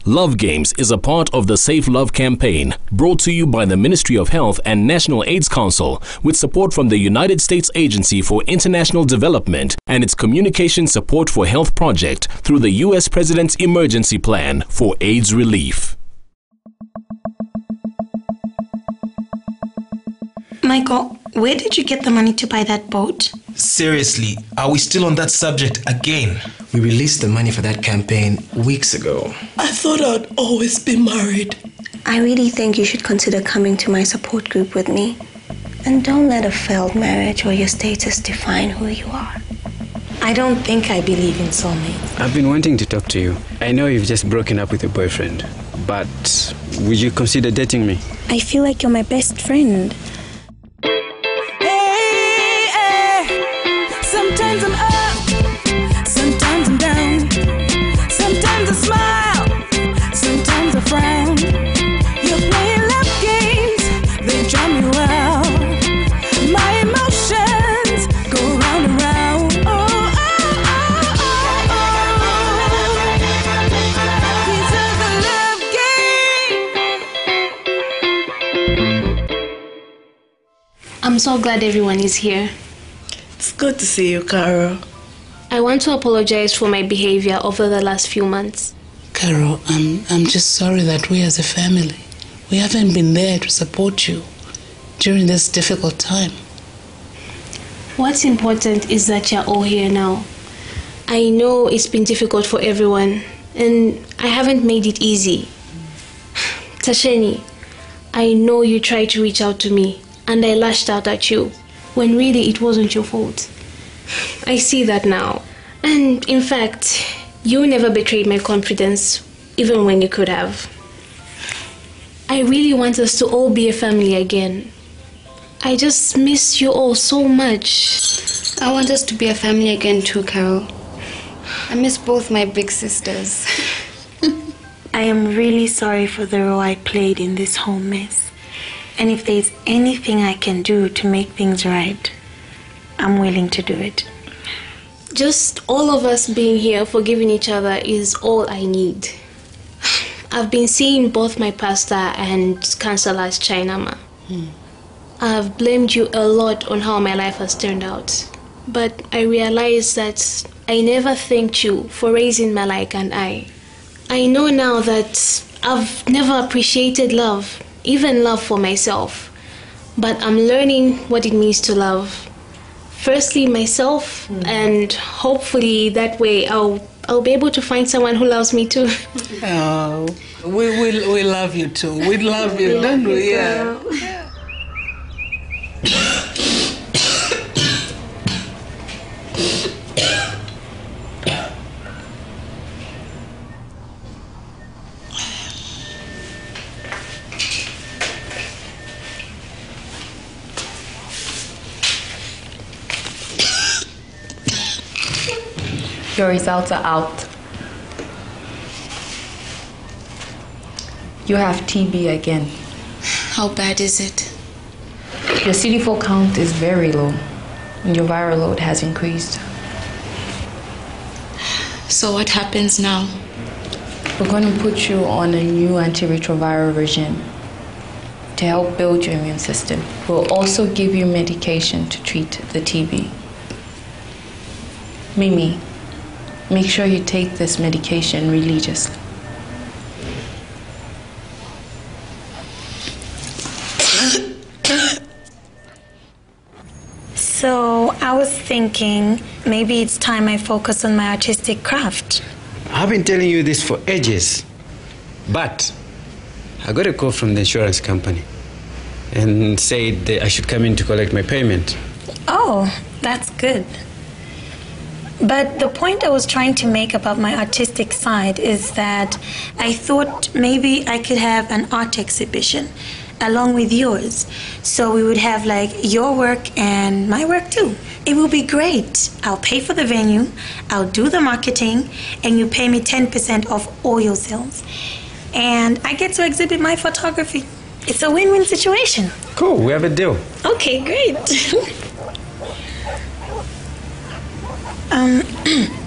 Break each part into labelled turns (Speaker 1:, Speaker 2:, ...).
Speaker 1: Love Games is a part of the Safe Love campaign, brought to you by the Ministry of Health and National AIDS Council, with support from the United States Agency for International Development and its Communication Support for Health project through the U.S. President's Emergency Plan for AIDS Relief.
Speaker 2: Michael, where did you get the money to buy that boat?
Speaker 3: Seriously, are we still on that subject again?
Speaker 4: We released the money for that campaign weeks ago.
Speaker 5: I thought I'd always be married.
Speaker 2: I really think you should consider coming to my support group with me. And don't let a failed marriage or your status define who you are. I don't think I believe in soulmates.
Speaker 6: I've been wanting to talk to you. I know you've just broken up with your boyfriend, but would you consider dating me?
Speaker 2: I feel like you're my best friend.
Speaker 7: Sometimes I'm up, sometimes I'm down. Sometimes I smile, sometimes I frown. You're playing love games, they draw me wild. My emotions go round and round. Oh, oh, oh, oh, oh. These are the love games.
Speaker 8: I'm so glad everyone is here.
Speaker 5: It's good to see you, Carol.
Speaker 8: I want to apologize for my behavior over the last few months.
Speaker 9: Carol, I'm just sorry that we as a family, we haven't been there to support you during this difficult time.
Speaker 8: What's important is that you're all here now. I know it's been difficult for everyone, and I haven't made it easy. Tasheni, I know you tried to reach out to me, and I lashed out at you, when really it wasn't your fault. I see that now. And in fact, you never betrayed my confidence, even when you could have. I really want us to all be a family again. I just miss you all so much.
Speaker 10: I want us to be a family again too, Carol. I miss both my big sisters.
Speaker 2: I am really sorry for the role I played in this whole mess. And if there's anything I can do to make things right, I'm willing to do it.
Speaker 8: Just all of us being here forgiving each other is all I need. I've been seeing both my pastor and counselor as Chinama. I've blamed you a lot on how my life has turned out. But I realized that I never thanked you for raising Malak and I. I know now that I've never appreciated love, even love for myself. But I'm learning what it means to love. Firstly, myself, and hopefully that way I'll be able to find someone who loves me too.
Speaker 9: Oh, we love you too. We love you, don't we? Yeah.
Speaker 11: Your results are out. You have TB again.
Speaker 10: How bad is it?
Speaker 11: Your CD4 count is very low, and your viral load has increased.
Speaker 10: So what happens now?
Speaker 11: We're going to put you on a new antiretroviral regime to help build your immune system. We'll also give you medication to treat the TB. Mimi, make sure you take this medication religiously.
Speaker 2: So I was thinking maybe it's time I focus on my artistic craft.
Speaker 6: I've been telling you this for ages, but I got a call from the insurance company and said that I should come in to collect my payment.
Speaker 2: Oh, that's good. But the point I was trying to make about my artistic side is that I thought maybe I could have an art exhibition along with yours. So we would have like your work and my work too. It will be great. I'll pay for the venue, I'll do the marketing, and you pay me 10% of all your sales. And I get to exhibit my photography. It's a win-win situation.
Speaker 6: Cool, we have a deal.
Speaker 2: Okay, great.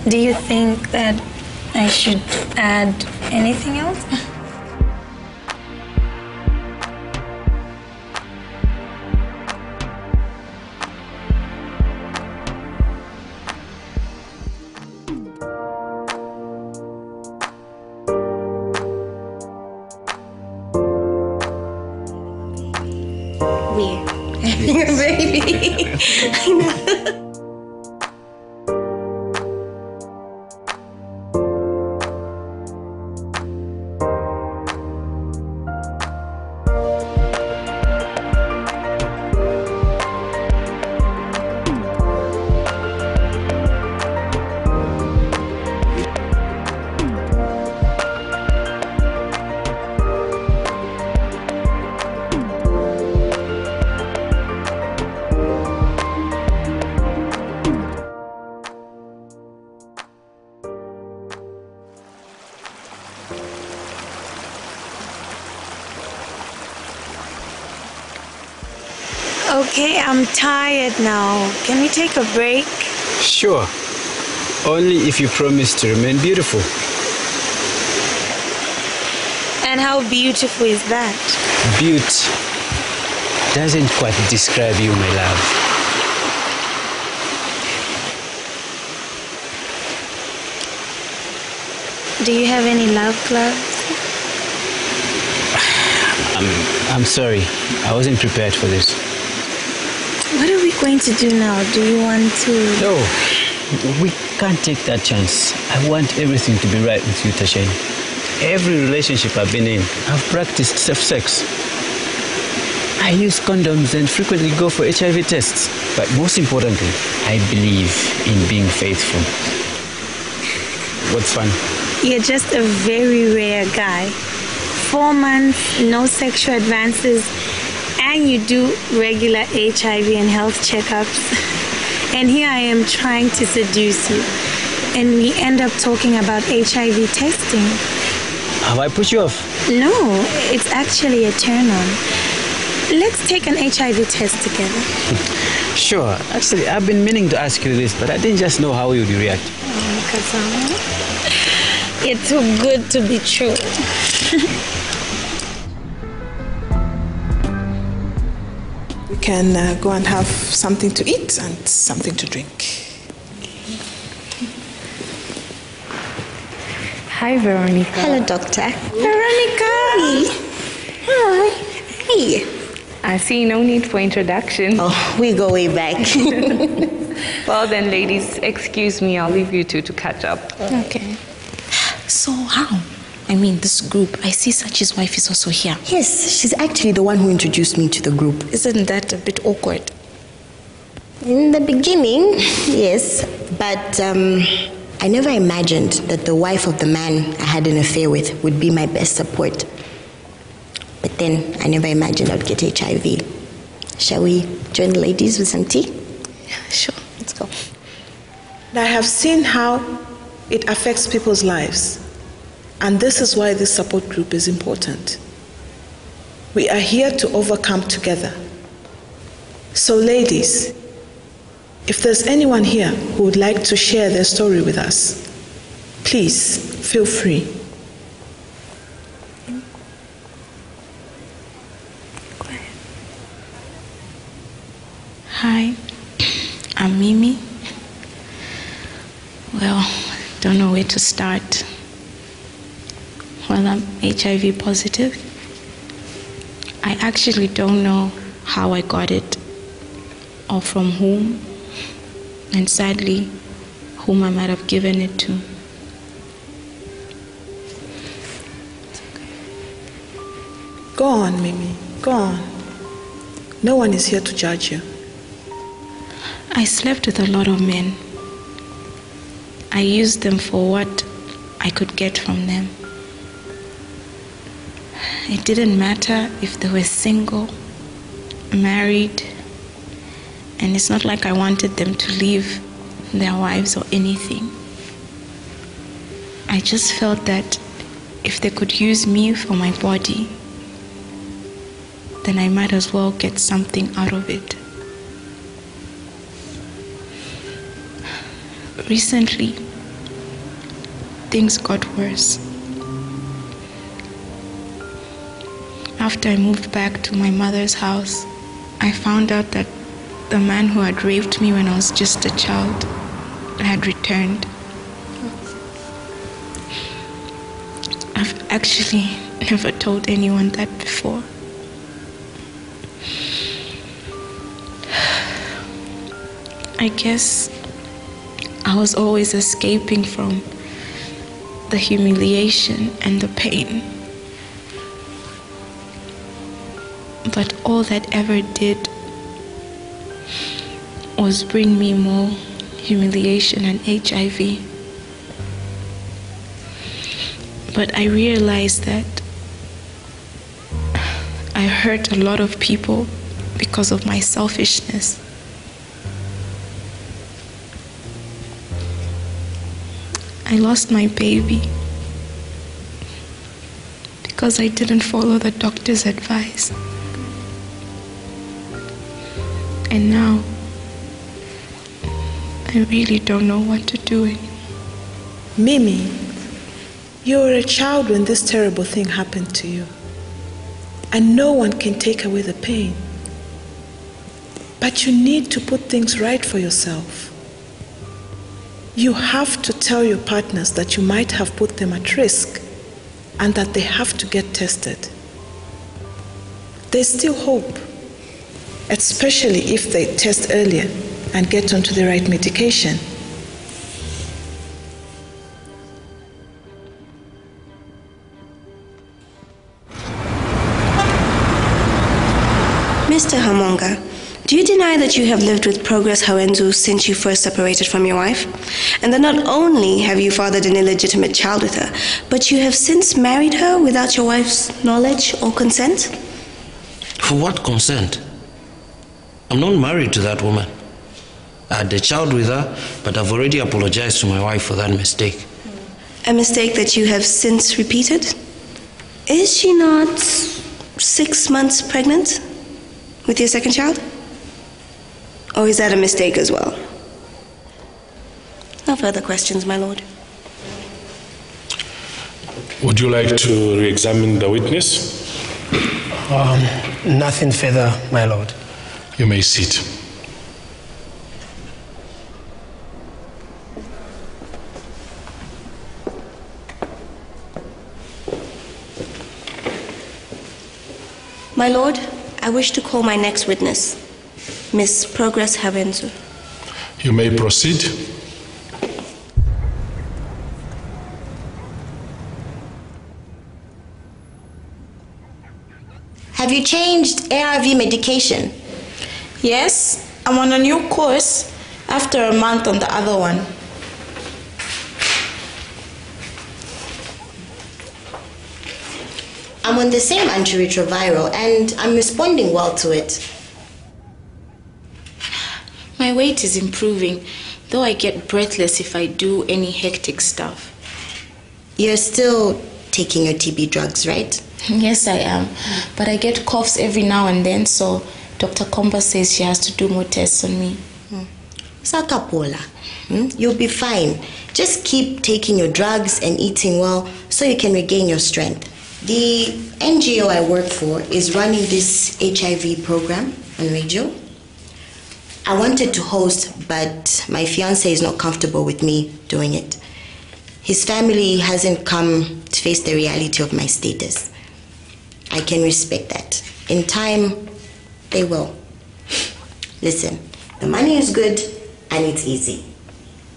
Speaker 2: Do you think that I should add anything else?
Speaker 10: We're having a baby. I know.
Speaker 2: Okay, I'm tired now. Can we take a break?
Speaker 6: Sure. Only if you promise to remain beautiful.
Speaker 2: And how beautiful is that?
Speaker 6: Beauty doesn't quite describe you, my love.
Speaker 2: Do you have any love gloves?
Speaker 6: I'm sorry. I wasn't prepared for this.
Speaker 2: What are we going to do now? Do you want to...
Speaker 6: No, we can't take that chance. I want everything to be right with you, Tashen. Every relationship I've been in, I've practiced safe sex. I use condoms and frequently go for HIV tests. But most importantly, I believe in being faithful. What's fun?
Speaker 2: You're just a very rare guy. 4 months, no sexual advances, and you do regular HIV and health checkups. And here I am trying to seduce you. And we end up talking about HIV testing.
Speaker 6: Have I put you off?
Speaker 2: No, it's actually a turn on. Let's take an HIV test together.
Speaker 6: Sure. Actually, I've been meaning to ask you this, but I didn't just know how you would react.
Speaker 2: You're too good to be true.
Speaker 5: We can go and have something to eat and something to drink.
Speaker 11: Hi, Veronica.
Speaker 10: Hello, Doctor.
Speaker 11: Veronica!
Speaker 10: Hi. Hey.
Speaker 11: I see no need for introduction.
Speaker 10: Oh, we go way back.
Speaker 11: Well then, ladies, excuse me. I'll leave you two to catch up.
Speaker 12: Okay. So how? I mean, this group, I see Sachi's wife is also here.
Speaker 10: Yes, she's actually the one who introduced me to the group.
Speaker 12: Isn't that a bit awkward?
Speaker 10: In the beginning, yes, but I never imagined that the wife of the man I had an affair with would be my best support. But then I never imagined I'd get HIV. Shall we join the ladies with some tea?
Speaker 12: Sure, let's go.
Speaker 5: I have seen how it affects people's lives. And this is why this support group is important. We are here to overcome together. So ladies, if there's anyone here who would like to share their story with us, please feel free.
Speaker 12: Hi, I'm Mimi. Well, don't know where to start. Well, I'm HIV positive. I actually don't know how I got it or from whom, and sadly, whom I might have given it to.
Speaker 5: Go on, Mimi, go on. No one is here to judge you.
Speaker 12: I slept with a lot of men. I used them for what I could get from them. It didn't matter if they were single, married, and it's not like I wanted them to leave their wives or anything. I just felt that if they could use me for my body, then I might as well get something out of it. Recently, things got worse. After I moved back to my mother's house, I found out that the man who had raped me when I was just a child had returned. I've actually never told anyone that before. I guess I was always escaping from the humiliation and the pain. But all that ever did was bring me more humiliation and HIV. But I realized that I hurt a lot of people because of my selfishness. I lost my baby because I didn't follow the doctor's advice. And now, I really don't know what to do anymore.
Speaker 5: Mimi, you were a child when this terrible thing happened to you. And no one can take away the pain. But you need to put things right for yourself. You have to tell your partners that you might have put them at risk and that they have to get tested. There's still hope, especially if they test earlier and get onto the right medication.
Speaker 13: Mr. Hamonga, do you deny that you have lived with Progress Hawenzu since you first separated from your wife? And that not only have you fathered an illegitimate child with her, but you have since married her without your wife's knowledge or consent?
Speaker 14: For what consent? I'm not married to that woman. I had a child with her, but I've already apologized to my wife for that mistake.
Speaker 13: A mistake that you have since repeated? Is she not 6 months pregnant with your second child? Or is that a mistake as well? No further questions, my lord.
Speaker 15: Would you like to re-examine the witness?
Speaker 4: Nothing further, my lord.
Speaker 15: You may sit.
Speaker 13: My lord, I wish to call my next witness, Miss Progress Hawenzu.
Speaker 15: You may proceed.
Speaker 10: Have you changed ARV medication?
Speaker 16: Yes, I'm on a new course after a month on the other one.
Speaker 10: I'm on the same antiretroviral and I'm responding well to it.
Speaker 12: My weight is improving, though I get breathless if I do any hectic stuff.
Speaker 10: You're still taking your TB drugs, right?
Speaker 12: Yes, I am. But I get coughs every now and then, so Dr. Komba says she has to do more tests on me.
Speaker 10: Sakapola, you'll be fine. Just keep taking your drugs and eating well so you can regain your strength. The NGO I work for is running this HIV program on radio. I wanted to host, but my fiancé is not comfortable with me doing it. His family hasn't come to face the reality of my status. I can respect that. In time, they will. Listen, the money is good and it's easy.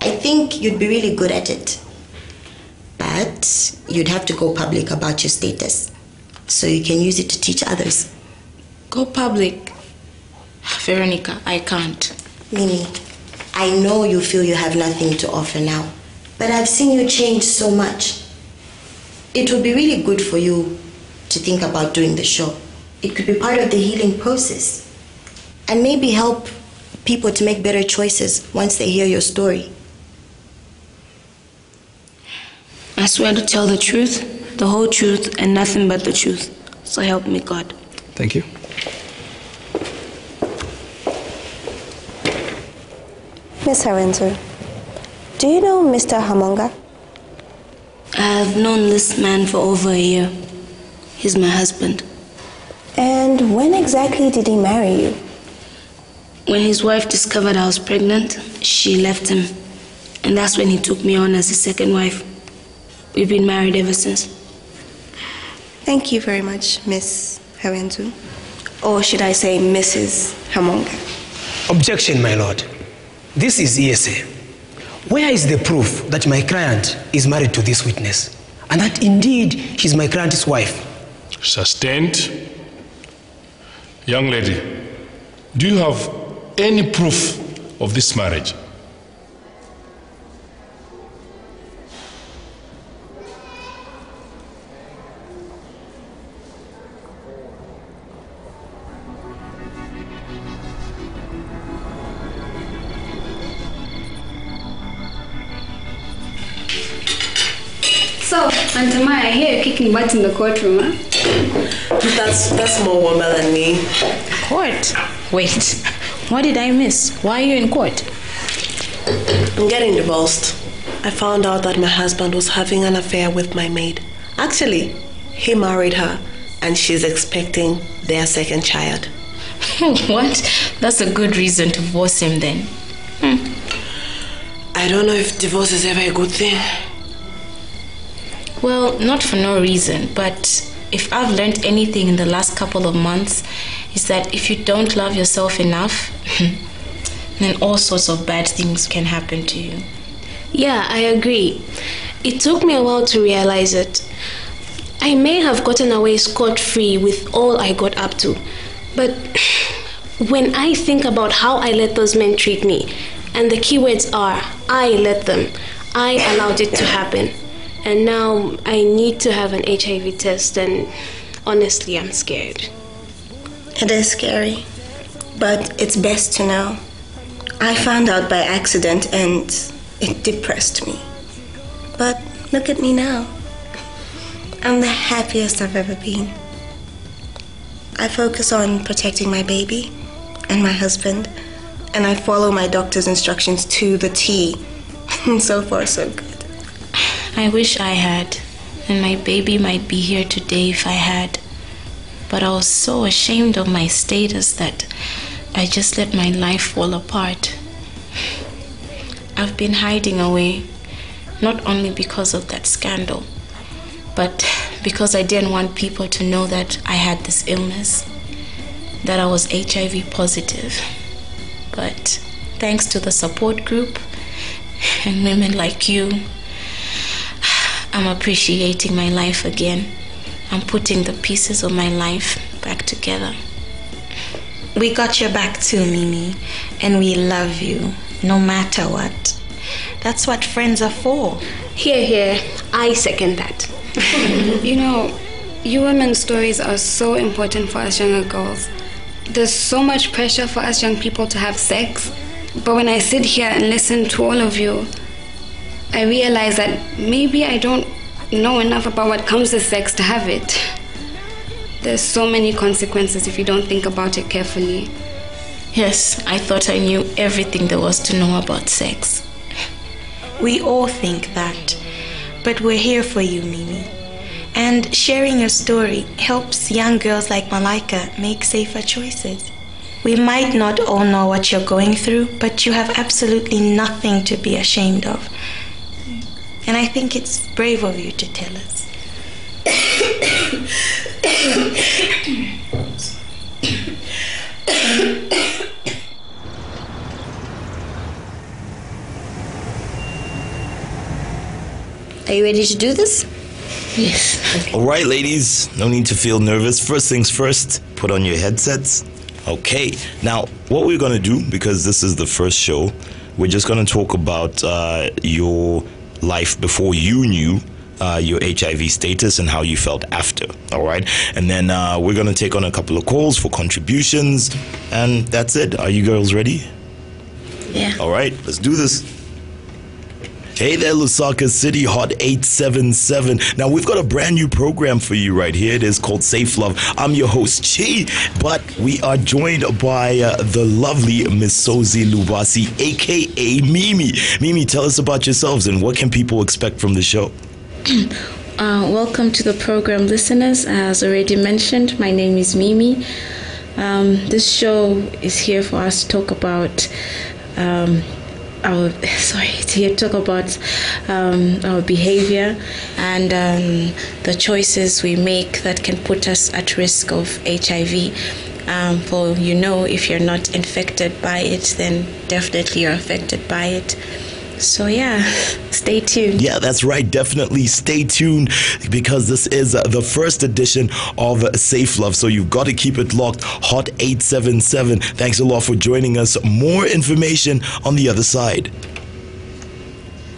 Speaker 10: I think you'd be really good at it. But you'd have to go public about your status so you can use it to teach others.
Speaker 12: Go public? Veronica, I can't.
Speaker 10: Mimi, I know you feel you have nothing to offer now, but I've seen you change so much. It would be really good for you to think about doing the show. It could be part of the healing process and maybe help people to make better choices once they hear your story.
Speaker 13: I swear to tell the truth, the whole truth, and nothing but the truth. So help me God.
Speaker 4: Thank you.
Speaker 13: Miss Hawenzu, do you know Mr. Hamonga? I've known this man for over a year. He's my husband.
Speaker 10: And when exactly did he marry you?
Speaker 13: When his wife discovered I was pregnant, she left him. And that's when he took me on as his second wife. We've been married ever since.
Speaker 10: Thank you very much, Miss Hawenzu. Or should I say Mrs. Hamonga?
Speaker 4: Objection, my lord. This is ESA. Where is the proof that my client is married to this witness and that indeed she's my client's wife?
Speaker 15: Sustained. Young lady, do you have any proof of this marriage?
Speaker 17: So, Auntie Maya, I hear you kicking butt in the courtroom, huh?
Speaker 5: That's more warmer than me.
Speaker 11: Court? Wait, what did I miss? Why are you in court?
Speaker 5: I'm getting divorced. I found out that my husband was having an affair with my maid. Actually, he married her and she's expecting their second child.
Speaker 11: What? That's a good reason to divorce him then.
Speaker 5: I don't know if divorce is ever a good thing.
Speaker 11: Well, not for no reason, but if I've learned anything in the last couple of months, is that if you don't love yourself enough, then all sorts of bad things can happen to you.
Speaker 8: Yeah, I agree. It took me a while to realize it. I may have gotten away scot-free with all I got up to, but when I think about how I let those men treat me, and the keywords are, I let them, I allowed it to happen. And now I need to have an HIV test, and honestly, I'm scared.
Speaker 10: It is scary, but it's best to know. I found out by accident and it depressed me. But look at me now. I'm the happiest I've ever been. I focus on protecting my baby and my husband, and I follow my doctor's instructions to the T. So far, so good.
Speaker 11: I wish I had, and my baby might be here today if I had. But I was so ashamed of my status that I just let my life fall apart. I've been hiding away, not only because of that scandal, but because I didn't want people to know that I had this illness, that I was HIV positive. But thanks to the support group and women like you, I'm appreciating my life again. I'm putting the pieces of my life back together.
Speaker 2: We got your back too, Mimi, and we love you, no matter what. That's what friends are for.
Speaker 8: Here, here, I second that.
Speaker 17: You know, you women's stories are so important for us younger girls. There's so much pressure for us young people to have sex, but when I sit here and listen to all of you, I realize that maybe I don't know enough about what comes with sex to have it. There's so many consequences if you don't think about it carefully.
Speaker 11: Yes, I thought I knew everything there was to know about sex.
Speaker 2: We all think that, but we're here for you, Mimi. And sharing your story helps young girls like Malaika make safer choices. We might not all know what you're going through, but you have absolutely nothing to be ashamed of. And I think it's brave of you to tell us.
Speaker 10: Are you ready to do this?
Speaker 11: Yes.
Speaker 18: Okay. All right, ladies, no need to feel nervous. First things first, put on your headsets. Okay, now what we're going to do, because this is the first show, we're just going to talk about your life before you knew your HIV status and how you felt after. All right, and then we're going to take on a couple of calls for contributions, and that's it. Are you girls ready?
Speaker 10: Yeah.
Speaker 18: All right, let's do this. Hey there, Lusaka City Hot 877. Now, we've got a brand new program for you right here. It is called Safe Love. I'm your host, Chi, but we are joined by the lovely Miss Sozi Lubasi, a.k.a. Mimi. Mimi, tell us about yourselves and what can people expect from the show?
Speaker 12: Welcome to the program, listeners. As already mentioned, my name is Mimi. This show is here for us to talk about our behavior and the choices we make that can put us at risk of HIV. For if you're not infected by it, then definitely you're affected by it. So stay tuned.
Speaker 18: Yeah, that's right. Definitely stay tuned, because this is the first edition of Safe Love. So you've got to keep it locked. Hot 877. Thanks a lot for joining us. More information on the other side.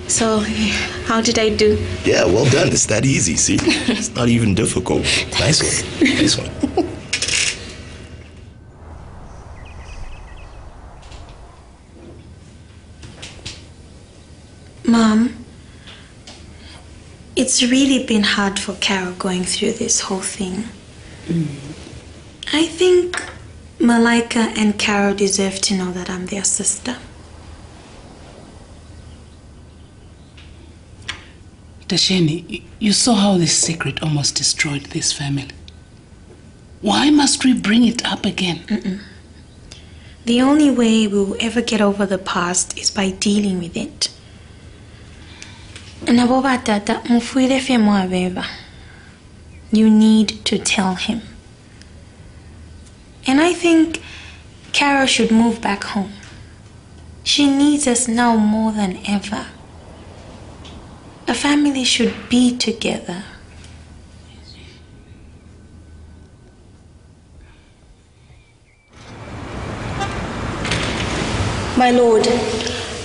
Speaker 12: So, how did I do?
Speaker 18: Yeah, well done. It's that easy, see? It's not even difficult. Nice one. Nice one.
Speaker 2: Mom, it's really been hard for Carol going through this whole thing. I think Malika and Carol deserve to know that I'm their sister.
Speaker 9: Tasheni, you saw how this secret almost destroyed this family. Why must we bring it up again?
Speaker 2: The only way we'll ever get over the past is by dealing with it. You need to tell him. And I think Carol should move back home. She needs us now more than ever. A family should be together.
Speaker 13: My lord,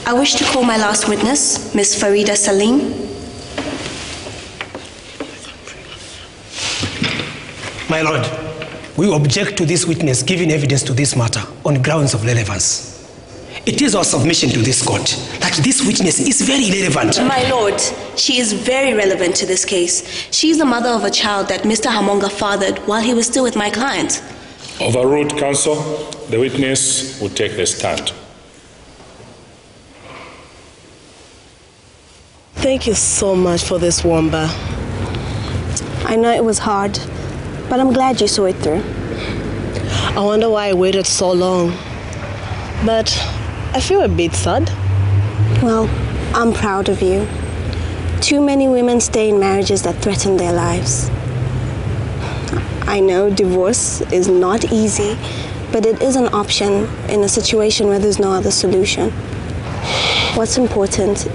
Speaker 13: I wish to call my last witness, Miss Farida Salim.
Speaker 4: My lord, we object to this witness giving evidence to this matter on grounds of relevance. It is our submission to this court that this witness is very relevant.
Speaker 13: My lord, she is very relevant to this case. She is the mother of a child that Mr. Hamonga fathered while he was still with my client.
Speaker 15: Overruled, counsel. The witness will take the stand.
Speaker 19: Thank you so much for this, Wamba.
Speaker 13: I know it was hard, but I'm glad you saw it through.
Speaker 19: I wonder why I waited so long. But I feel a bit sad.
Speaker 13: Well, I'm proud of you. Too many women stay in marriages that threaten their lives. I know divorce is not easy, but it is an option in a situation where there's no other solution. What's important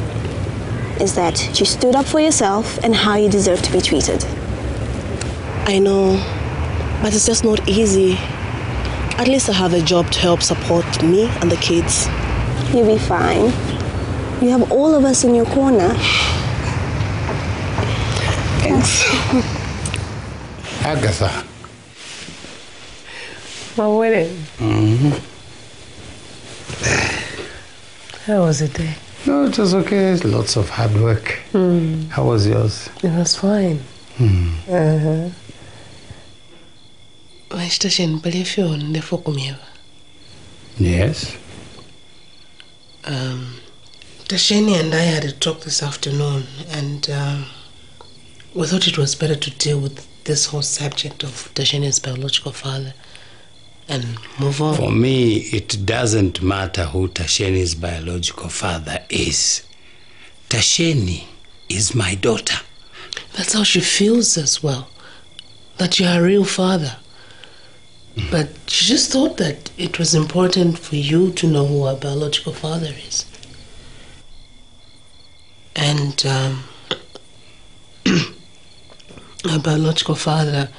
Speaker 13: is that you stood up for yourself and how you deserve to be treated.
Speaker 19: I know, but it's just not easy. At least I have a job to help support me and the kids.
Speaker 13: You'll be fine. You have all of us in your corner.
Speaker 19: Thanks.
Speaker 20: Agatha.
Speaker 21: My wedding?
Speaker 20: Mm-hmm.
Speaker 21: How was it there?
Speaker 20: No, it was okay. Lots of hard work. How was yours?
Speaker 21: It was fine.
Speaker 20: Yes.
Speaker 21: Tasheni and I had a talk this afternoon, and we thought it was better to deal with this whole subject of Tasheni's biological father and move on.
Speaker 20: For me, it doesn't matter who Tasheni's biological father is. Tasheni is my daughter.
Speaker 21: That's how she feels as well, that you're a real father. But she just thought that it was important for you to know who her biological father is. And her biological father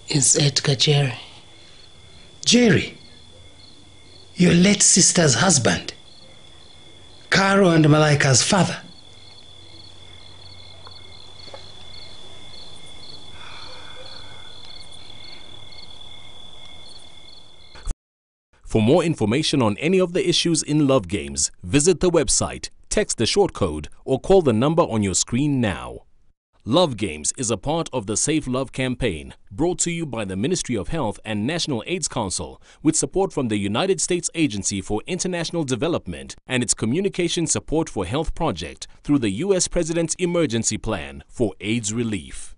Speaker 21: is Edgar Jerry.
Speaker 20: Jerry? Your late sister's husband? Caro and Malika's father?
Speaker 1: For more information on any of the issues in Love Games, visit the website, text the short code, or call the number on your screen now. Love Games is a part of the Safe Love campaign brought to you by the Ministry of Health and National AIDS Council with support from the United States Agency for International Development and its Communication Support for Health project through the U.S. President's Emergency Plan for AIDS Relief.